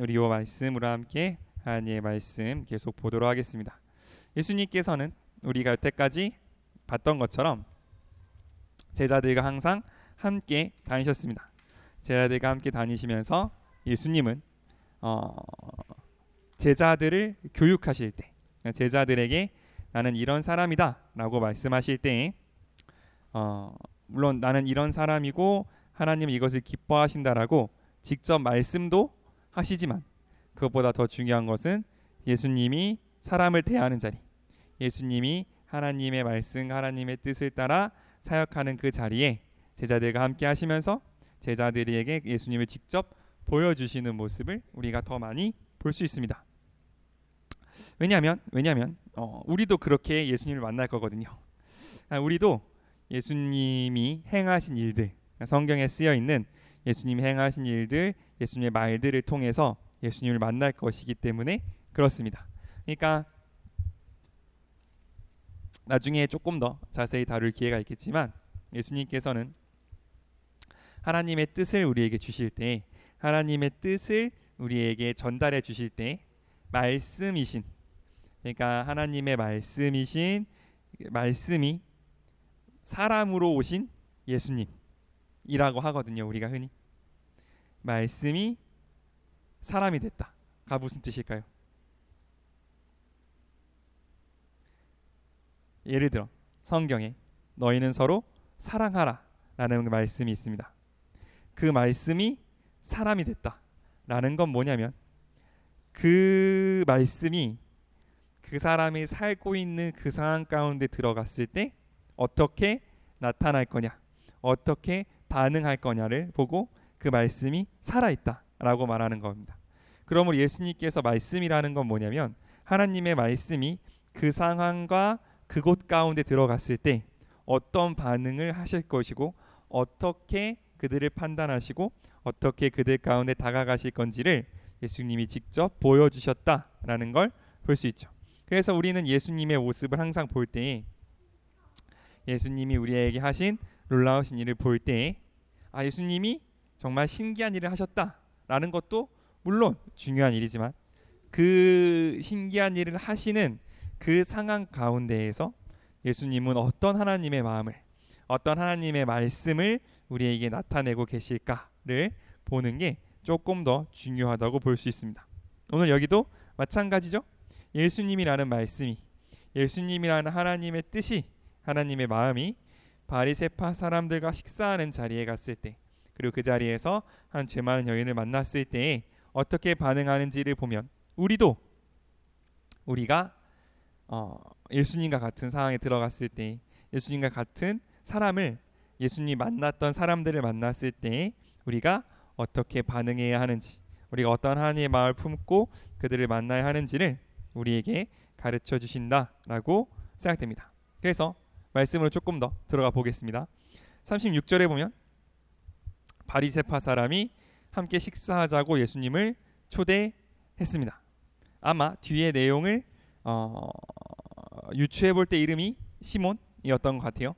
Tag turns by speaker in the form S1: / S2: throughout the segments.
S1: 우리 이 말씀으로 함께 하나님의 말씀 계속 보도록 하겠습니다. 예수님께서는 우리가 여태까지 봤던 것처럼 제자들과 항상 함께 다니셨습니다. 제자들과 함께 다니시면서 예수님은 제자들을 교육하실 때, 제자들에게 나는 이런 사람이다 라고 말씀하실 때, 물론 나는 이런 사람이고 하나님은 이것을 기뻐하신다라고 직접 말씀도 하시지만, 그것보다 더 중요한 것은 예수님이 사람을 대하는 자리, 예수님이 하나님의 말씀, 하나님의 뜻을 따라 사역하는 그 자리에 제자들과 함께 하시면서 제자들에게 예수님을 직접 보여주시는 모습을 우리가 더 많이 볼 수 있습니다. 왜냐하면 우리도 그렇게 예수님을 만날 거거든요. 우리도 예수님이 행하신 일들, 성경에 쓰여 있는 예수님이 행하신 일들, 예수님의 말들을 통해서 예수님을 만날 것이기 때문에 그렇습니다. 그러니까 나중에 조금 더 자세히 다룰 기회가 있겠지만, 예수님께서는 하나님의 뜻을 우리에게 주실 때, 하나님의 뜻을 우리에게 전달해 주실 때 말씀이신, 그러니까 하나님의 말씀이신, 말씀이 사람으로 오신 예수님이라고 하거든요. 우리가 흔히 말씀이 사람이 됐다가 무슨 뜻일까요? 예를 들어 성경에 너희는 서로 사랑하라 라는 말씀이 있습니다. 그 말씀이 사람이 됐다라는 건 뭐냐면, 그 말씀이 그 사람이 살고 있는 그 상황 가운데 들어갔을 때 어떻게 나타날 거냐, 어떻게 반응할 거냐를 보고 그 말씀이 살아있다라고 말하는 겁니다. 그러므로 예수님께서 말씀이라는 건 뭐냐면, 하나님의 말씀이 그 상황과 그곳 가운데 들어갔을 때 어떤 반응을 하실 것이고, 어떻게 그들을 판단하시고 어떻게 그들 가운데 다가가실 건지를 예수님이 직접 보여주셨다라는 걸 볼 수 있죠. 그래서 우리는 예수님의 모습을 항상 볼 때, 예수님이 우리에게 하신 놀라우신 일을 볼 때, 예수님이 정말 신기한 일을 하셨다라는 것도 물론 중요한 일이지만, 그 신기한 일을 하시는 그 상황 가운데에서 예수님은 어떤 하나님의 마음을, 어떤 하나님의 말씀을 우리에게 나타내고 계실까를 보는 게 조금 더 중요하다고 볼 수 있습니다. 오늘 여기도 마찬가지죠. 예수님이라는 말씀이, 예수님이라는 하나님의 뜻이, 하나님의 마음이 바리새파 사람들과 식사하는 자리에 갔을 때, 그리고 그 자리에서 한 죄 많은 여인을 만났을 때 어떻게 반응하는지를 보면, 우리가 예수님과 같은 상황에 들어갔을 때, 예수님과 같은 사람을, 예수님이 만났던 사람들을 만났을 때 우리가 어떻게 반응해야 하는지, 우리가 어떤 하나님의 마음을 품고 그들을 만나야 하는지를 우리에게 가르쳐 주신다라고 생각됩니다. 그래서 말씀으로 조금 더 들어가 보겠습니다. 36절에 보면 바리새파 사람이 함께 식사하자고 예수님을 초대했습니다. 아마 뒤에 내용을 유추해 볼 때 이름이 시몬이었던 것 같아요.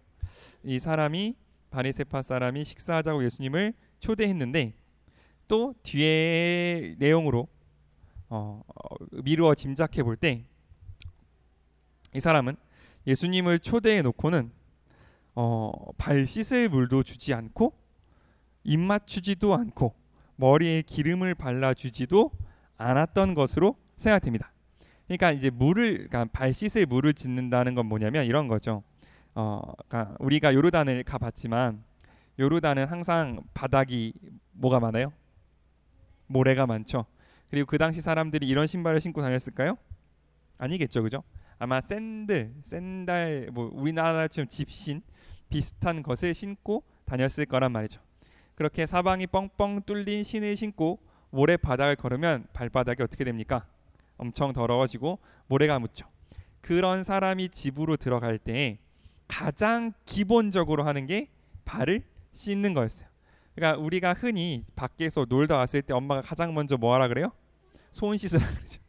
S1: 이 사람이, 바리새파 사람이 식사하자고 예수님을 초대했는데, 또 뒤에 내용으로 미루어 짐작해 볼 때 이 사람은 예수님을 초대해 놓고는 발 씻을 물도 주지 않고, 입 맞추지도 않고, 머리에 기름을 발라주지도 않았던 것으로 생각됩니다. 그러니까 이제 그러니까 발 씻을 물을 짓는다는 건 뭐냐면 이런 거죠. 그러니까 우리가 요르단을 가봤지만, 요르단은 항상 바닥이 뭐가 많아요? 모래가 많죠. 그리고 그 당시 사람들이 이런 신발을 신고 다녔을까요? 아니겠죠, 그죠? 아마 샌들, 뭐 우리나라처럼 집신 비슷한 것을 신고 다녔을 거란 말이죠. 그렇게 사방이 뻥뻥 뚫린 신을 신고 모래 바닥을 걸으면 발바닥이 어떻게 됩니까? 엄청 더러워지고 모래가 묻죠. 그런 사람이 집으로 들어갈 때 가장 기본적으로 하는 게 발을 씻는 거였어요. 그러니까 우리가 흔히 밖에서 놀다 왔을 때 엄마가 가장 먼저 뭐 하라 그래요? 손 씻으라 그러죠.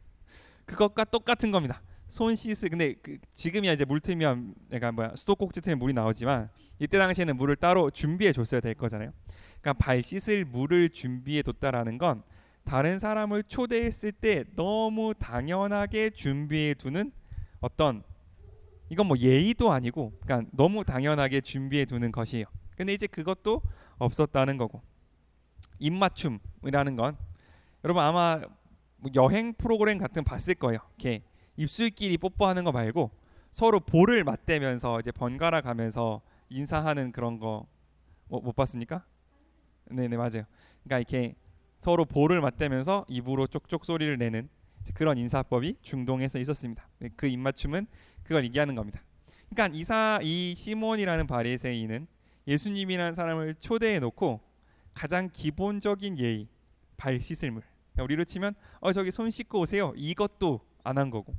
S1: 그것과 똑같은 겁니다. 손 씻을, 근데 지금이야 이제 물 틀면, 그러니까 수도꼭지 틀면 물이 나오지만, 이때 당시에는 물을 따로 준비해 줬어야 될 거잖아요. 그러니까 발 씻을 물을 준비해 뒀다라는 건 다른 사람을 초대했을 때 너무 당연하게 준비해 두는 어떤, 이건 뭐 예의도 아니고 그러니까 너무 당연하게 준비해 두는 것이에요. 근데 이제 그것도 없었다는 거고, 입맞춤이라는 건 여러분 아마 뭐 여행 프로그램 같은 거 봤을 거예요. 이렇게 입술끼리 뽀뽀하는 거 말고 서로 볼을 맞대면서 이제 번갈아 가면서 인사하는 그런 거 못 봤습니까? 네네 맞아요. 그러니까 이렇게 서로 볼을 맞대면서 입으로 쪽쪽 소리를 내는 그런 인사법이 중동에서 있었습니다. 그 입맞춤은 그걸 얘기하는 겁니다. 그러니까 이 시몬이라는 바리새인은 예수님이라는 사람을 초대해 놓고 가장 기본적인 예의, 발 씻을 물, 그러니까 우리로 치면 저기 손 씻고 오세요, 이것도 안 한 거고,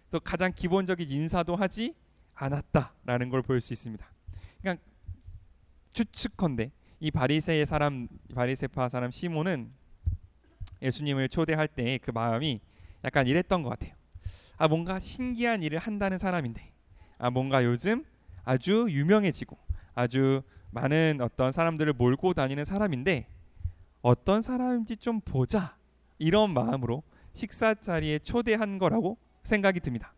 S1: 그래서 가장 기본적인 인사도 하지 않았다라는 걸 볼 수 있습니다. 그러니까 추측컨대 이 바리새파 사람 시몬은 예수님을 초대할 때 그 마음이 약간 이랬던 것 같아요. 뭔가 신기한 일을 한다는 사람인데, 뭔가 요즘 아주 유명해지고 아주 많은 어떤 사람들을 몰고 다니는 사람인데 어떤 사람인지 좀 보자, 이런 마음으로 식사 자리에 초대한 거라고 생각이 듭니다.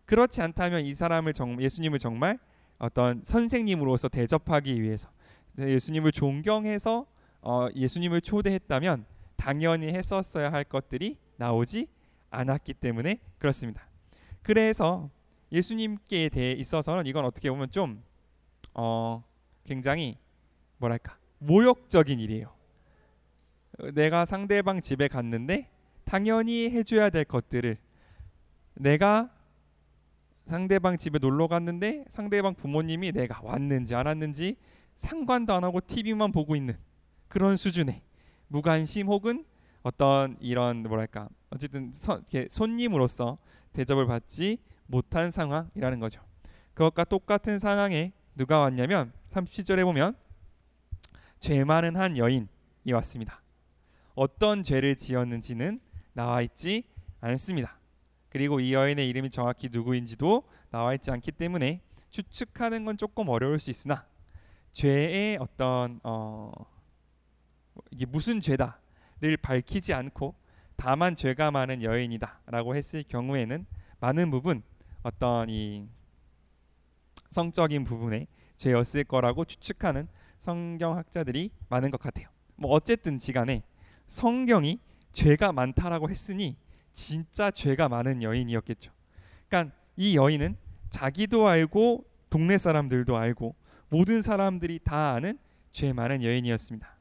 S1: 그렇지 않다면 이 사람을 예수님을 정말 어떤 선생님으로서 대접하기 위해서, 예수님을 존경해서 예수님을 초대했다면 당연히 했었어야 할 것들이 나오지 않았기 때문에 그렇습니다. 그래서 예수님께 대해 있어서는 이건 어떻게 보면 좀 굉장히 뭐랄까 모욕적인 일이에요. 내가 상대방 집에 갔는데 당연히 해줘야 될 것들을, 내가 상대방 집에 놀러 갔는데 상대방 부모님이 내가 왔는지 안 왔는지 상관도 안 하고 TV만 보고 있는 그런 수준의 무관심, 혹은 어떤 이런 뭐랄까 어쨌든 손님으로서 대접을 받지 못한 상황이라는 거죠. 그것과 똑같은 상황에 누가 왔냐면 37절에 보면 죄 많은 한 여인이 왔습니다. 어떤 죄를 지었는지는 나와 있지 않습니다. 그리고 이 여인의 이름이 정확히 누구인지도 나와 있지 않기 때문에 추측하는 건 조금 어려울 수 있으나, 죄의 어떤 이게 무슨 죄다를 밝히지 않고 다만 죄가 많은 여인이다라고 했을 경우에는 많은 부분 어떤 이 성적인 부분의 죄였을 거라고 추측하는 성경학자들이 많은 것 같아요. 뭐 어쨌든지 간에 성경이 죄가 많다라고 했으니 진짜 죄가 많은 여인이었겠죠. 그러니까 이 여인은 자기도 알고 동네 사람들도 알고 모든 사람들이 다 아는 죄 많은 여인이었습니다.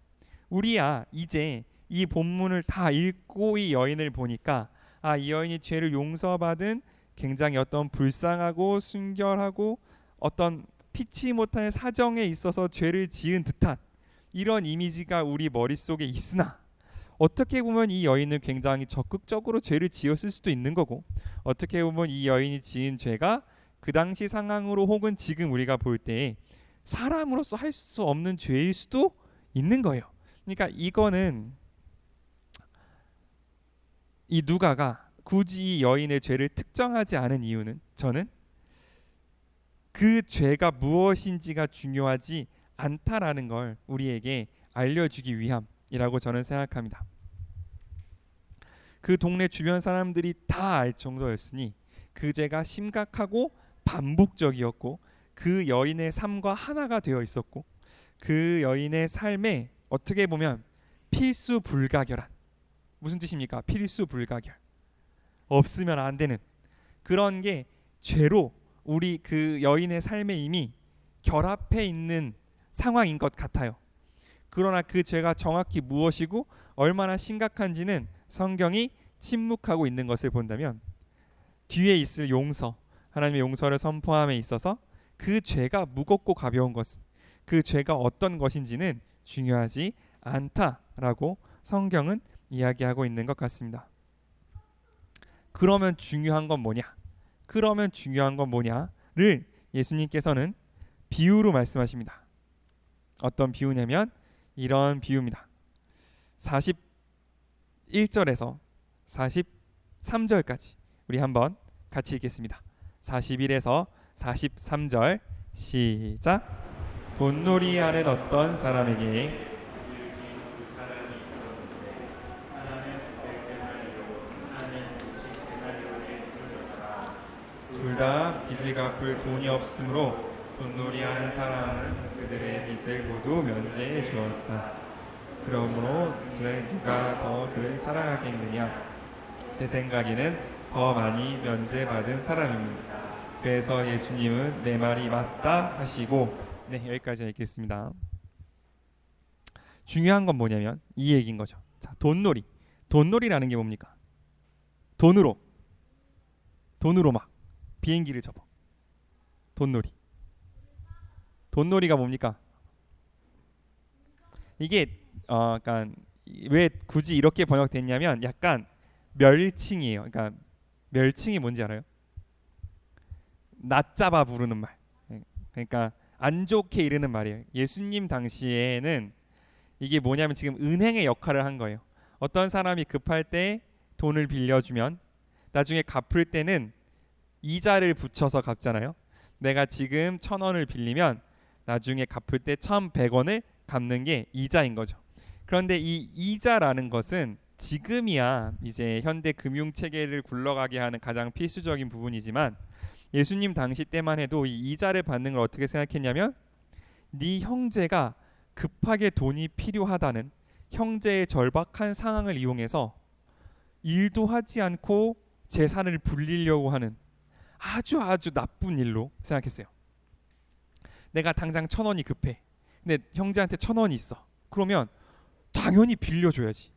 S1: 우리야 이제 이 본문을 다 읽고 이 여인을 보니까 이 여인이 죄를 용서받은 굉장히 어떤 불쌍하고 순결하고 어떤 피치 못할 사정에 있어서 죄를 지은 듯한 이런 이미지가 우리 머릿속에 있으나, 어떻게 보면 이 여인은 굉장히 적극적으로 죄를 지었을 수도 있는 거고, 어떻게 보면 이 여인이 지은 죄가 그 당시 상황으로 혹은 지금 우리가 볼 때 사람으로서 할 수 없는 죄일 수도 있는 거예요. 그러니까 이거는 이 누가가 굳이 이 여인의 죄를 특정하지 않은 이유는, 저는 그 죄가 무엇인지가 중요하지 않다라는 걸 우리에게 알려주기 위함이라고 저는 생각합니다. 그 동네 주변 사람들이 다 알 정도였으니 그 죄가 심각하고 반복적이었고 그 여인의 삶과 하나가 되어 있었고 그 여인의 삶에 어떻게 보면 필수 불가결한, 무슨 뜻입니까? 필수 불가결, 없으면 안 되는 그런 게 죄로 우리 그 여인의 삶에 이미 결합해 있는 상황인 것 같아요. 그러나 그 죄가 정확히 무엇이고 얼마나 심각한지는 성경이 침묵하고 있는 것을 본다면, 뒤에 있을 용서, 하나님의 용서를 선포함에 있어서 그 죄가 무겁고 가벼운 것은, 그 죄가 어떤 것인지는 중요하지 않다라고 성경은 이야기하고 있는 것 같습니다. 그러면 중요한 건 뭐냐? 그러면 중요한 건 뭐냐를 예수님께서는 비유로 말씀하십니다. 어떤 비유냐면 이런 비유입니다. 41절에서 43절까지 우리 한번 같이 읽겠습니다. 41에서 43절 시작. 돈놀이하는 어떤 사람에게 둘 다 빚을 갚을 돈이 없으므로 돈놀이하는 사람은 그들의 빚을 모두 면제해 주었다. 그러므로 그들의 누가 더 그를 사랑하겠느냐? 제 생각에는 더 많이 면제받은 사람입니다. 그래서 예수님은 내 말이 맞다 하시고, 네, 여기까지 읽겠습니다. 중요한 건 뭐냐면 이 얘기인 거죠. 자, 돈놀이. 돈놀이라는 게 뭡니까? 돈으로 막 비행기를 접어. 돈놀이. 돈놀이가 뭡니까? 이게 약간 왜 굳이 이렇게 번역됐냐면 약간 멸칭이에요. 그러니까 멸칭이 뭔지 알아요? 낮잡아 부르는 말. 그러니까 안 좋게 이르는 말이에요. 예수님 당시에는 이게 뭐냐면 지금 은행의 역할을 한 거예요. 어떤 사람이 급할 때 돈을 빌려주면 나중에 갚을 때는 이자를 붙여서 갚잖아요. 내가 지금 1,000원을 빌리면 나중에 갚을 때 1,100원을 갚는 게 이자인 거죠. 그런데 이 이자라는 것은 지금이야 이제 현대 금융 체계를 굴러가게 하는 가장 필수적인 부분이지만 예수님 당시 때만 해도 이 이자를 받는 걸 어떻게 생각했냐면 네 형제가 급하게 돈이 필요하다는 형제의 절박한 상황을 이용해서 일도 하지 않고 재산을 불리려고 하는 아주 나쁜 일로 생각했어요. 내가 당장 1,000원이 급해. 근데 형제한테 1,000원이 있어. 그러면 당연히 빌려줘야지가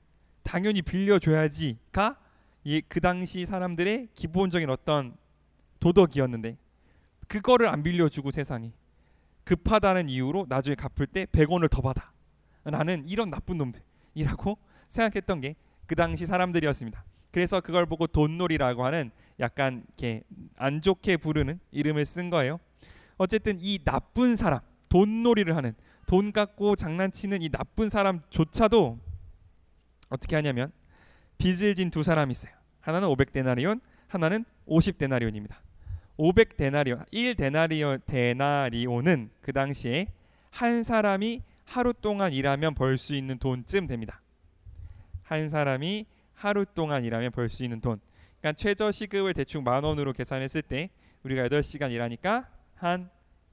S1: 그 당시 사람들의 기본적인 어떤 도덕이었는데 그거를 안 빌려주고 세상이 급하다는 이유로 나중에 갚을 때 100원을 더 받아. 나는 이런 나쁜 놈들이라고 생각했던 게 그 당시 사람들이었습니다. 그래서 그걸 보고 돈놀이라고 하는 약간 이렇게 안 좋게 부르는 이름을 쓴 거예요. 어쨌든 이 나쁜 사람, 돈놀이를 하는, 돈 갖고 장난치는 이 나쁜 사람조차도 어떻게 하냐면 빚을 진 두 사람이 있어요. 하나는 500데나리온, 하나는 50데나리온입니다. 500데나리온, 1데나리온은 그 당시에 한 사람이 하루 동안 일하면 벌 수 있는 돈쯤 됩니다. 한 사람이 하루 동안 일하면 벌 수 있는 돈. 그러니까 최저 시급을 대충 10,000원으로 계산했을 때 우리가 8시간 일하니까 한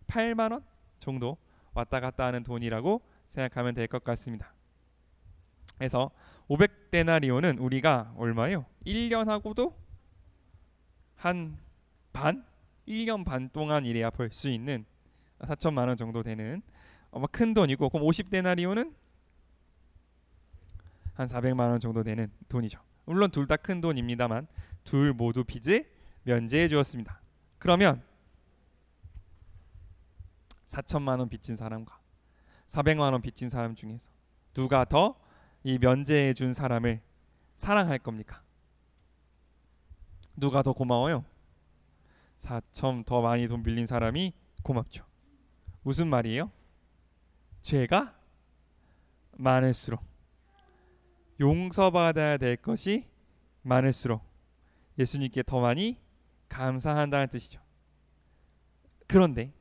S1: 80,000원 정도 왔다 갔다 하는 돈이라고 생각하면 될 것 같습니다. 그래서 500데나리온은 우리가 얼마예요? 1년하고도 한 반? 1년 반 동안 일해야 벌 수 있는 4천만 원 정도 되는 큰 돈이고, 그럼 50데나리온은 한 400만 원 정도 되는 돈이죠. 물론 둘 다 큰 돈입니다만 둘 모두 빚을 면제해 주었습니다. 그러면 4천만 원 빚진 사람과 400만 원 빚진 사람 중에서 누가 더 이 면제해 준 사람을 사랑할 겁니까? 누가 더 고마워요? 4천 더 많이 돈 빌린 사람이 고맙죠. 무슨 말이에요? 죄가 많을수록 용서받아야 될 것이 많을수록 예수님께 더 많이 감사한다는 뜻이죠. 그런데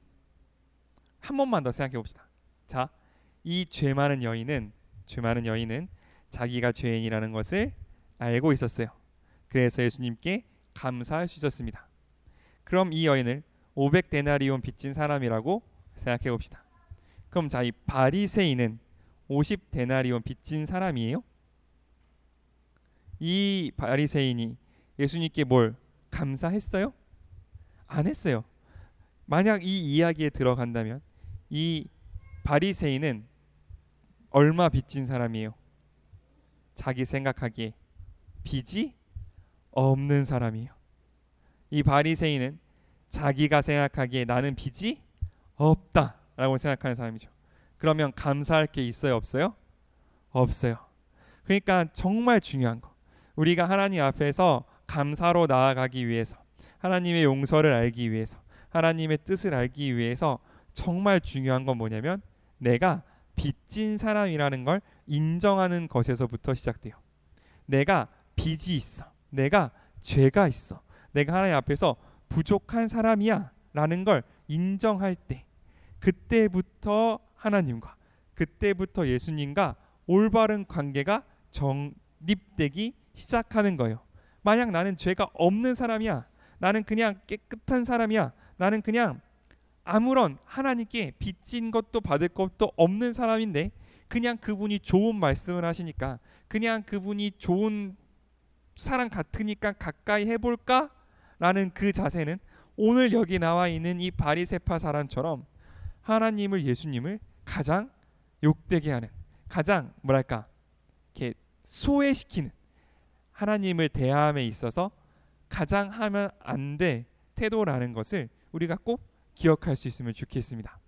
S1: 한 번만 더 생각해 봅시다. 자, 이 죄 많은 여인은 자기가 죄인이라는 것을 알고 있었어요. 그래서 예수님께 감사할 수 있었습니다. 그럼 이 여인을 500데나리온 빚진 사람이라고 생각해 봅시다. 그럼 자, 이 바리새인은 50데나리온 빚진 사람이에요? 이 바리새인이 예수님께 뭘 감사했어요? 안 했어요. 만약 이 이야기에 들어간다면 이 바리새인은 얼마 빚진 사람이에요? 자기 생각하기에 빚이 없는 사람이에요. 이 바리새인은 자기가 생각하기에 나는 빚이 없다라고 생각하는 사람이죠. 그러면 감사할 게 있어요, 없어요? 없어요. 그러니까 정말 중요한 거, 우리가 하나님 앞에서 감사로 나아가기 위해서, 하나님의 용서를 알기 위해서, 하나님의 뜻을 알기 위해서 정말 중요한 건 뭐냐면 내가 빚진 사람이라는 걸 인정하는 것에서부터 시작돼요. 내가 빚이 있어, 내가 죄가 있어, 내가 하나님 앞에서 부족한 사람이야 라는 걸 인정할 때, 그때부터 하나님과, 그때부터 예수님과 올바른 관계가 정립되기 시작하는 거예요. 만약 나는 죄가 없는 사람이야, 나는 그냥 깨끗한 사람이야. 나는 그냥 아무런 하나님께 빚진 것도 받을 것도 없는 사람인데 그냥 그분이 좋은 말씀을 하시니까, 그냥 그분이 좋은 사람 같으니까 가까이 해볼까? 라는 그 자세는 오늘 여기 나와 있는 이 바리새파 사람처럼 하나님을, 예수님을 가장 욕되게 하는, 가장 뭐랄까 이렇게 소외시키는, 하나님을 대함에 있어서 가장 하면 안 될 태도라는 것을 우리가 꼭 기억할 수 있으면 좋겠습니다.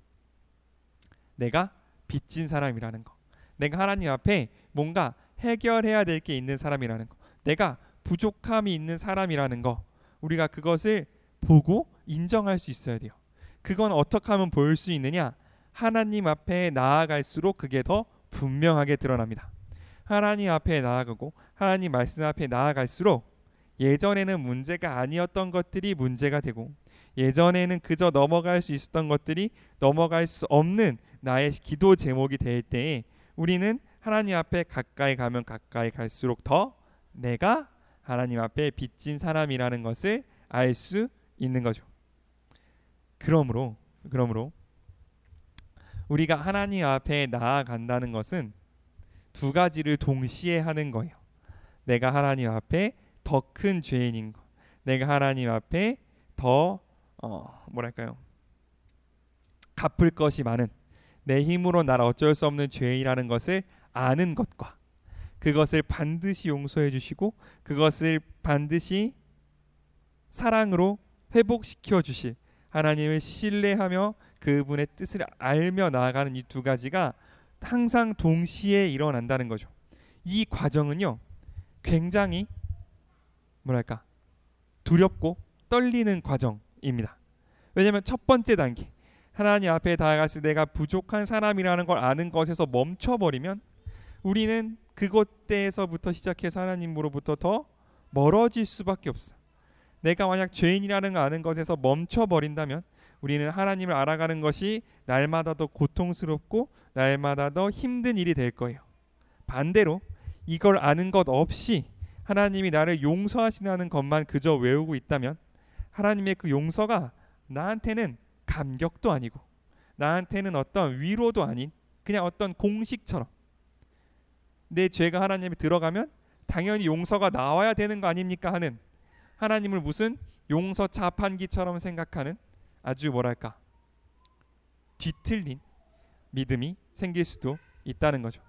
S1: 내가 빚진 사람이라는 거, 내가 하나님 앞에 뭔가 해결해야 될 게 있는 사람이라는 거, 내가 부족함이 있는 사람이라는 거, 우리가 그것을 보고 인정할 수 있어야 돼요. 그건 어떻게 하면 보일 수 있느냐? 하나님 앞에 나아갈수록 그게 더 분명하게 드러납니다. 하나님 앞에 나아가고 하나님 말씀 앞에 나아갈수록 예전에는 문제가 아니었던 것들이 문제가 되고, 예전에는 그저 넘어갈 수 있었던 것들이 넘어갈 수 없는 나의 기도 제목이 될 때에 우리는 하나님 앞에 가까이 가면 가까이 갈수록 더 내가 하나님 앞에 빚진 사람이라는 것을 알 수 있는 거죠. 그러므로 우리가 하나님 앞에 나아간다는 것은 두 가지를 동시에 하는 거예요. 내가 하나님 앞에 더 큰 죄인인 것, 내가 하나님 앞에 더 갚을 것이 많은, 내 힘으로 날 어쩔 수 없는 죄인이라는 것을 아는 것과, 그것을 반드시 용서해 주시고 그것을 반드시 사랑으로 회복시켜 주실 하나님을 신뢰하며 그분의 뜻을 알며 나아가는 이 두 가지가 항상 동시에 일어난다는 거죠. 이 과정은요 굉장히 두렵고 떨리는 과정입니다. 왜냐하면 첫 번째 단계, 하나님 앞에 다가가서 내가 부족한 사람이라는 걸 아는 것에서 멈춰버리면 우리는 그것에서부터 시작해서 하나님으로부터 더 멀어질 수밖에 없어. 내가 만약 죄인이라는 걸 아는 것에서 멈춰버린다면 우리는 하나님을 알아가는 것이 날마다 더 고통스럽고 날마다 더 힘든 일이 될 거예요. 반대로 이걸 아는 것 없이 하나님이 나를 용서하시는 것만 그저 외우고 있다면 하나님의 그 용서가 나한테는 감격도 아니고 나한테는 어떤 위로도 아닌 그냥 어떤 공식처럼, 내 죄가 하나님이 들어가면 당연히 용서가 나와야 되는 거 아닙니까 하는, 하나님을 무슨 용서 자판기처럼 생각하는 아주 뒤틀린 믿음이 생길 수도 있다는 거죠.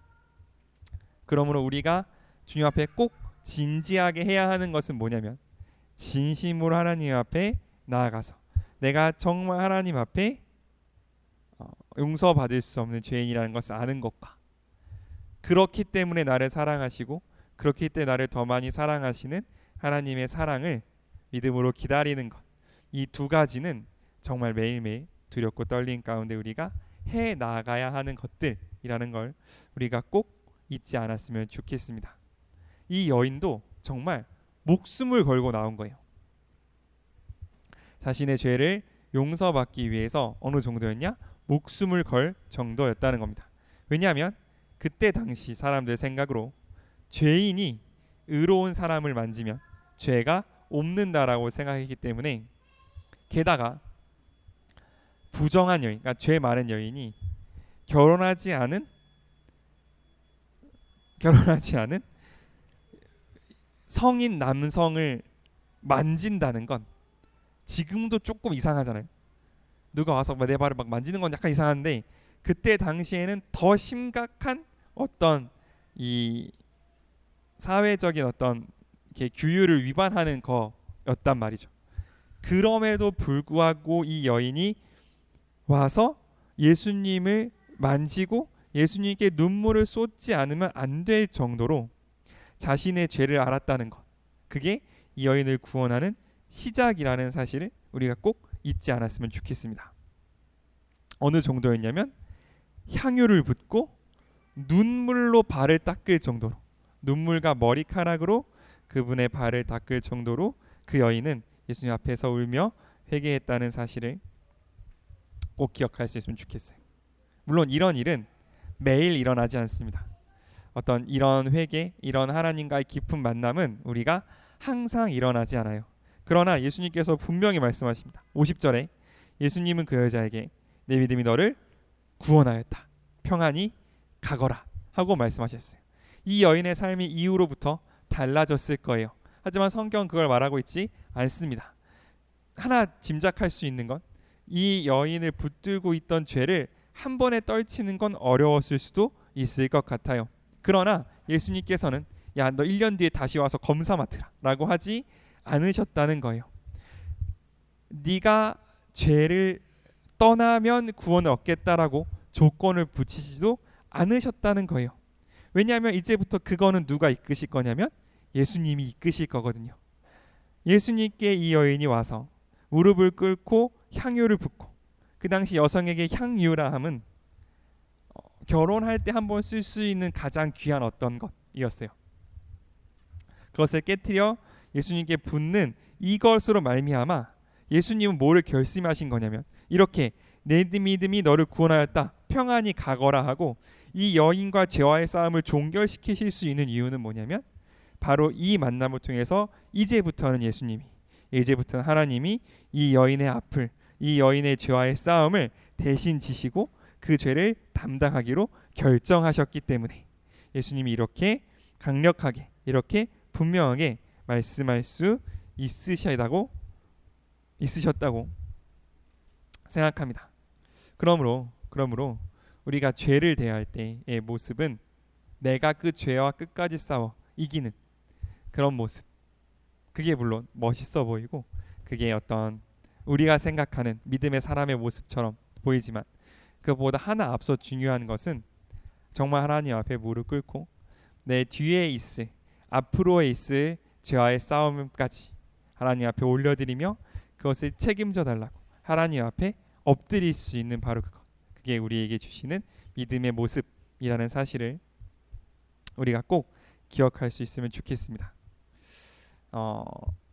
S1: 그러므로 우리가 주님 앞에 꼭 진지하게 해야 하는 것은 뭐냐면, 진심으로 하나님 앞에 나아가서 내가 정말 하나님 앞에 용서받을 수 없는 죄인이라는 것을 아는 것과, 그렇기 때문에 나를 사랑하시고 그렇기 때문에 나를 더 많이 사랑하시는 하나님의 사랑을 믿음으로 기다리는 것, 이 두 가지는 정말 매일매일 두렵고 떨림 가운데 우리가 해 나가야 하는 것들이라는 걸 우리가 꼭 잊지 않았으면 좋겠습니다. 이 여인도 정말 목숨을 걸고 나온 거예요. 자신의 죄를 용서받기 위해서 어느 정도였냐? 목숨을 걸 정도였다는 겁니다. 왜냐하면 그때 당시 사람들 생각으로 죄인이 의로운 사람을 만지면 죄가 옵는다라고 생각했기 때문에, 게다가 부정한 여인, 그러니까 죄 많은 여인이 결혼하지 않은 성인 남성을 만진다는 건 지금도 조금 이상하잖아요. 누가 와서 내 발을 막 만지는 건 약간 이상한데 그때 당시에는 더 심각한 어떤 이 사회적인 어떤 규율을 위반하는 거였단 말이죠. 그럼에도 불구하고 이 여인이 와서 예수님을 만지고 예수님께 눈물을 쏟지 않으면 안 될 정도로 자신의 죄를 알았다는 것, 그게 이 여인을 구원하는 시작이라는 사실을 우리가 꼭 잊지 않았으면 좋겠습니다. 어느 정도였냐면 향유를 붓고 눈물로 발을 닦을 정도로, 눈물과 머리카락으로 그분의 발을 닦을 정도로 그 여인은 예수님 앞에서 울며 회개했다는 사실을 꼭 기억할 수 있으면 좋겠어요. 물론 이런 일은 매일 일어나지 않습니다. 어떤 이런 회개, 이런 하나님과의 깊은 만남은 우리가 항상 일어나지 않아요. 그러나 예수님께서 분명히 말씀하십니다. 50절에 예수님은 그 여자에게 내 믿음이 너를 구원하였다. 평안히 가거라 하고 말씀하셨어요. 이 여인의 삶이 이후로부터 달라졌을 거예요. 하지만 성경은 그걸 말하고 있지 않습니다. 하나 짐작할 수 있는 건 이 여인을 붙들고 있던 죄를 한 번에 떨치는 건 어려웠을 수도 있을 것 같아요. 그러나 예수님께서는 야, 너 1년 뒤에 다시 와서 검사 맡으라 라고 하지 않으셨다는 거예요. 네가 죄를 떠나면 구원을 얻겠다라고 조건을 붙이지도 않으셨다는 거예요. 왜냐하면 이제부터 그거는 누가 이끄실 거냐면 예수님이 이끄실 거거든요. 예수님께 이 여인이 와서 무릎을 꿇고 향유를 붓고, 그 당시 여성에게 향유라 함은 결혼할 때 한번 쓸 수 있는 가장 귀한 어떤 것이었어요. 그것을 깨트려 예수님께 붓는 이것으로 말미암아 예수님은 뭐를 결심하신 거냐면 이렇게 내 믿음이 너를 구원하였다, 평안히 가거라 하고 이 여인과 죄와의 싸움을 종결시키실 수 있는 이유는 뭐냐면 바로 이 만남을 통해서 이제부터는 하나님이 이 여인의 앞을, 이 여인의 죄와의 싸움을 대신 지시고 그 죄를 담당하기로 결정하셨기 때문에 예수님이 이렇게 강력하게, 이렇게 분명하게 말씀할 수 있으셨다고 생각합니다. 그러므로 우리가 죄를 대할 때의 모습은 내가 그 죄와 끝까지 싸워 이기는 그런 모습, 그게 물론 멋있어 보이고 그게 어떤 우리가 생각하는 믿음의 사람의 모습처럼 보이지만 그보다 하나 앞서 중요한 것은 정말 하나님 앞에 무릎 꿇고 내 뒤에 있을, 앞으로에 있을 죄와의 싸움까지 하나님 앞에 올려드리며 그것을 책임져 달라고 하나님 앞에 엎드릴 수 있는 바로 그것, 그게 우리에게 주시는 믿음의 모습이라는 사실을 우리가 꼭 기억할 수 있으면 좋겠습니다.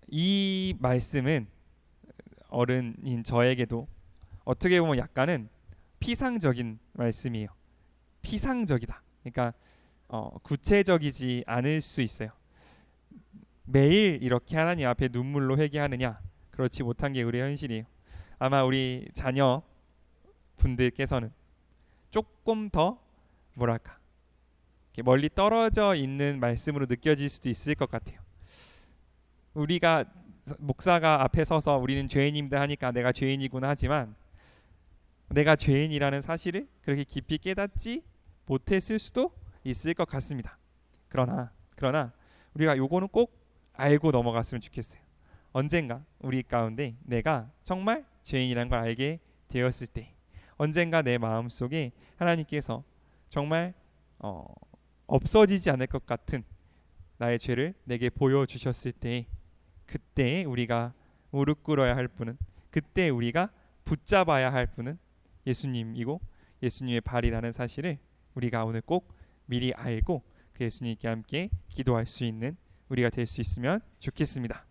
S1: 이 말씀은 어른인 저에게도 어떻게 보면 약간은 피상적인 말씀이에요. 피상적이다. 그러니까 구체적이지 않을 수 있어요. 매일 이렇게 하나님 앞에 눈물로 회개하느냐? 그렇지 못한 게 우리의 현실이에요. 아마 우리 자녀 분들께서는 조금 더 뭐랄까 멀리 떨어져 있는 말씀으로 느껴질 수도 있을 것 같아요. 우리가 목사가 앞에 서서 우리는 죄인입니다 하니까 내가 죄인이구나 하지만 내가 죄인이라는 사실을 그렇게 깊이 깨닫지 못했을 수도 있을 것 같습니다. 그러나 우리가 요거는 꼭 알고 넘어갔으면 좋겠어요. 언젠가 우리 가운데 내가 정말 죄인이라는 걸 알게 되었을 때, 언젠가 내 마음속에 하나님께서 정말 없어지지 않을 것 같은 나의 죄를 내게 보여주셨을 때, 그때 우리가 무릎 꿇어야 할 분은, 그때 우리가 붙잡아야 할 분은 예수님이고 예수님의 발이라는 사실을 우리가 오늘 꼭 미리 알고 그 예수님께 함께 기도할 수 있는 우리가 될 수 있으면 좋겠습니다.